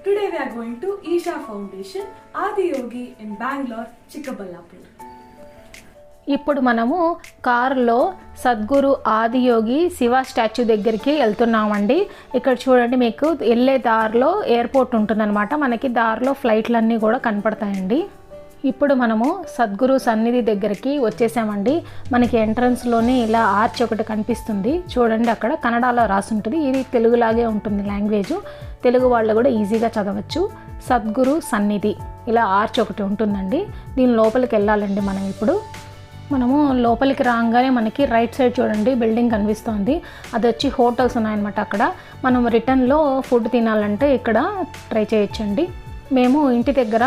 Today we are going to Isha Foundation, Adiyogi in Bangalore, Chikkaballapur. ఇప్పుడు మనము కారులో Sadhguru Adiyogi Shiva statue దగ్గరికి వెళ్తున్నామండి. ఇక్కడ చూడండి, మీకు వెళ్ళే దారిలో ఎయిర్పోర్ట్ ఉంటుందన్నమాట. మనకి దారిలో ఫ్లైట్లన్నీ కూడా కనపడతాయండి. ఇప్పుడు మనము సద్గురు సన్నిధి దగ్గరికి వచ్చేసామండి. మనకి ఎంట్రన్స్లోనే ఇలా ఆర్చ్ ఒకటి కనిపిస్తుంది చూడండి. అక్కడ కన్నడలో రాసి ఉంటుంది. ఇది తెలుగులాగే ఉంటుంది లాంగ్వేజ్. తెలుగు వాళ్ళు కూడా ఈజీగా చదవచ్చు. సద్గురు సన్నిధి ఇలా ఆర్చ్ ఒకటి ఉంటుందండి. దీని లోపలికి వెళ్ళాలండి. మనము లోపలికి రాగానే మనకి రైట్ సైడ్ చూడండి బిల్డింగ్ కనిపిస్తుంది. అది వచ్చి హోటల్స్ ఉన్నాయన్నమాట. అక్కడ మనం రిటర్న్లో ఫుడ్ తినాలంటే ఇక్కడ ట్రై చేయొచ్చండి. మేము ఇంటి దగ్గర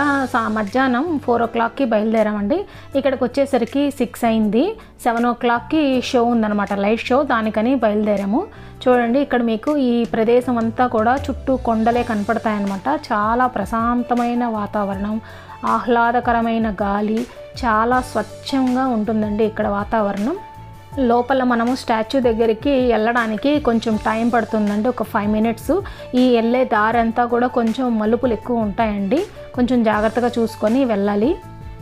మధ్యాహ్నం 4 o'clockకి బయలుదేరామండి. ఇక్కడికి వచ్చేసరికి 6 అయింది. 7 o'clockకి షో ఉందన్నమాట, లైట్ షో. దానికని బయలుదేరాము. చూడండి, ఇక్కడ మీకు ఈ ప్రదేశం అంతా కూడా చుట్టూ కొండలే కనపడతాయన్నమాట. చాలా ప్రశాంతమైన వాతావరణం, ఆహ్లాదకరమైన గాలి, చాలా స్వచ్ఛంగా ఉంటుందండి ఇక్కడ వాతావరణం. లోపల మనము స్టాచ్యూ దగ్గరికి వెళ్ళడానికి కొంచెం టైం పడుతుందండి, ఒక 5 minutes. ఈ వెళ్ళే దారి అంతా కూడా కొంచెం మలుపులు ఎక్కువ ఉంటాయండి. కొంచెం జాగ్రత్తగా చూసుకొని వెళ్ళాలి.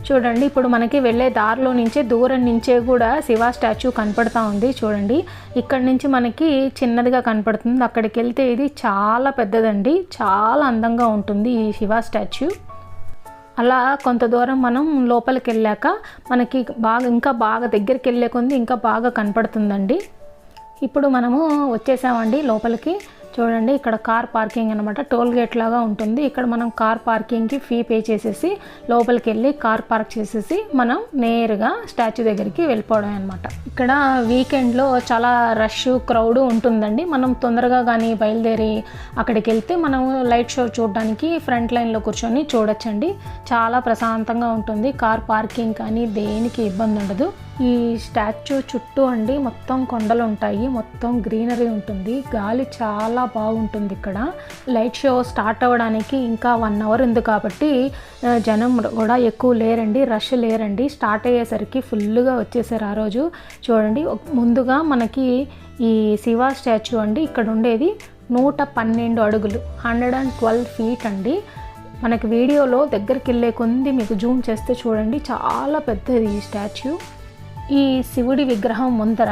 చూడండి, ఇప్పుడు మనకి వెళ్ళే దారిలో నుంచే దూరం నుంచే కూడా శివ స్టాచ్యూ కనపడుతూ ఉంది. చూడండి, ఇక్కడ నుంచి మనకి చిన్నదిగా కనపడుతుంది. అక్కడికి వెళ్తే ఇది చాలా పెద్దదండి. చాలా అందంగా ఉంటుంది ఈ శివ స్టాచ్యూ. అలా కొంత దూరం మనం లోపలికి వెళ్ళాక మనకి ఇంకా బాగా దగ్గరికి వెళ్ళే కొంది ఇంకా బాగా కనపడుతుందండి. ఇప్పుడు మనము వచ్చేసామండి లోపలికి. చూడండి, ఇక్కడ కార్ పార్కింగ్ అనమాట. టోల్ గేట్ లాగా ఉంటుంది. ఇక్కడ మనం కార్ పార్కింగ్కి ఫీ పే చేసేసి లోపలికి వెళ్ళి కార్ పార్క్ చేసేసి మనం నేరుగా స్టాచ్యూ దగ్గరికి వెళ్ళిపోవడం అనమాట. ఇక్కడ వీకెండ్లో చాలా రష్ క్రౌడ్ ఉంటుందండి. మనం తొందరగా కానీ బయలుదేరి అక్కడికి వెళ్తే మనం లైట్ షో చూడడానికి ఫ్రంట్ లైన్లో కూర్చొని చూడొచ్చండి. చాలా ప్రశాంతంగా ఉంటుంది. కార్ పార్కింగ్ కానీ దేనికి ఇబ్బంది ఉండదు. ఈ స్టాచ్యూ చుట్టూ అండి మొత్తం కొండలు ఉంటాయి, మొత్తం గ్రీనరీ ఉంటుంది, గాలి చాలా బాగుంటుంది. ఇక్కడ లైట్ షో స్టార్ట్ అవ్వడానికి ఇంకా 1 hour ఉంది కాబట్టి జనం కూడా ఎక్కువ లేరండి, రష్ లేరండి. స్టార్ట్ అయ్యేసరికి ఫుల్గా వచ్చేసారు ఆ రోజు. చూడండి, ముందుగా మనకి ఈ శివ స్టాచ్యూ అండి ఇక్కడ ఉండేది 112 అడుగులు, 112 feet అండి. మనకి వీడియోలో దగ్గరికి వెళ్ళే కొంది మీకు జూమ్ చేస్తే చూడండి చాలా పెద్దది ఈ స్టాచ్యూ. ఈ శివుడి విగ్రహం ముందర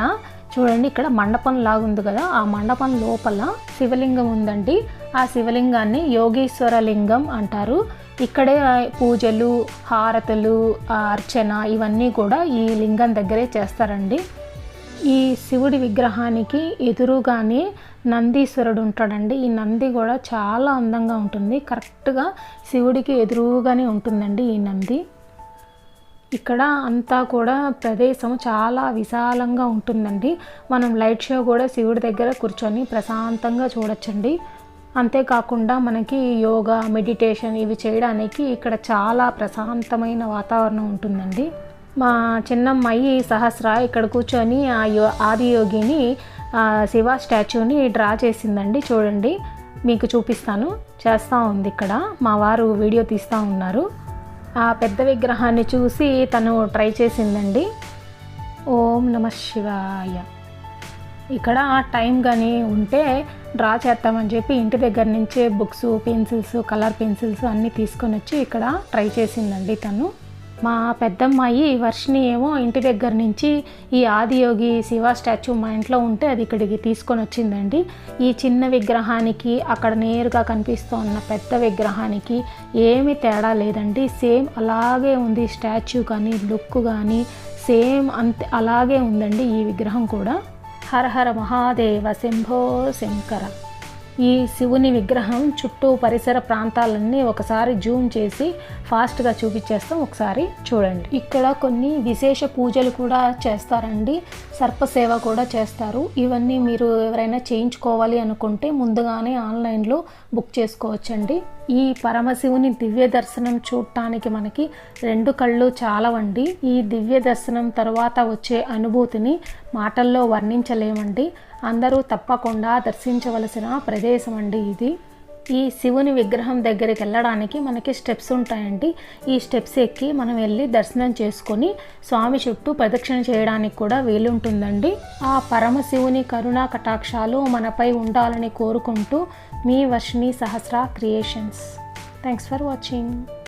చూడండి ఇక్కడ మండపం లాగా ఉంది కదా, ఆ మండపం లోపల శివలింగం ఉందండి. ఆ శివలింగాన్ని యోగేశ్వర లింగం అంటారు. ఇక్కడే పూజలు, హారతులు, అర్చన ఇవన్నీ కూడా ఈ లింగం దగ్గరే చేస్తారండి. ఈ శివుడి విగ్రహానికి ఎదురుగానే నందీశ్వరుడు ఉంటాడండి. ఈ నంది కూడా చాలా అందంగా ఉంటుంది. కరెక్ట్గా శివుడికి ఎదురుగానే ఉంటుందండి ఈ నంది. ఇక్కడ అంతా కూడా ప్రదేశం చాలా విశాలంగా ఉంటుందండి. మనం లైట్ షో కూడా శివుడి దగ్గర కూర్చొని ప్రశాంతంగా చూడొచ్చండి. అంతేకాకుండా మనకి యోగా, మెడిటేషన్ ఇవి చేయడానికి ఇక్కడ చాలా ప్రశాంతమైన వాతావరణం ఉంటుందండి. మా చిన్నమ్మాయి సహస్ర ఇక్కడ కూర్చొని ఆ ఆదియోగిని శివ స్టాచ్యూని డ్రా చేసిందండి. చూడండి, మీకు చూపిస్తాను. చేస్తూ ఉంది ఇక్కడ. మా వారు వీడియో తీస్తూ ఉన్నారు. ఆ పెద్ద విగ్రహాన్ని చూసి తను ట్రై చేసిందండి. ఓం నమః శివాయ. ఇక్కడ టైం కానీ ఉంటే డ్రా చేస్తామని చెప్పి ఇంటి దగ్గర నుంచే బుక్స్, పెన్సిల్స్, కలర్ పెన్సిల్స్ అన్నీ తీసుకొని వచ్చి ఇక్కడ ట్రై చేసిందండి తను. మా పెద్దమ్మాయి వర్షిని ఏమో ఇంటి దగ్గర నుంచి ఈ ఆదియోగి శివ స్టాచ్యూ మా ఇంట్లో ఉంటే అది ఇక్కడికి తీసుకొని వచ్చిందండి. ఈ చిన్న విగ్రహానికి అక్కడ నేరుగా కనిపిస్తూ ఉన్న పెద్ద విగ్రహానికి ఏమీ తేడా లేదండి. సేమ్ అలాగే ఉంది స్టాచ్యూ కానీ, లుక్ కానీ సేమ్ అంతే అలాగే ఉందండి ఈ విగ్రహం కూడా. హర హర మహాదేవ శంభో శంకర. ఈ శివుని విగ్రహం చుట్టూ పరిసర ప్రాంతాలన్నీ ఒకసారి జూమ్ చేసి ఫాస్ట్గా చూపించేస్తాం, ఒకసారి చూడండి. ఇక్కడ కొన్ని విశేష పూజలు కూడా చేస్తారండి, సర్పసేవ కూడా చేస్తారు. ఇవన్నీ మీరు ఎవరైనా చేయించుకోవాలి అనుకుంటే ముందుగానే ఆన్లైన్లో బుక్ చేసుకోవచ్చండి. ఈ పరమశివుని దివ్య దర్శనం చూడటానికి మనకి 2 కళ్ళు చాలవండి. ఈ దివ్య దర్శనం తర్వాత వచ్చే అనుభూతిని మాటల్లో వర్ణించలేమండి. అందరూ తప్పకుండా దర్శించవలసిన ప్రదేశం అండి ఇది. ఈ శివుని విగ్రహం దగ్గరికి వెళ్ళడానికి మనకి స్టెప్స్ ఉంటాయండి. ఈ స్టెప్స్ ఎక్కి మనం వెళ్ళి దర్శనం చేసుకొని స్వామి చుట్టూ ప్రదక్షిణ చేయడానికి కూడా వీలుంటుందండి. ఆ పరమశివుని కరుణా కటాక్షాలు మనపై ఉండాలని కోరుకుంటూ మీ వర్షిణి సహస్ర క్రియేషన్స్. Thanks for watching.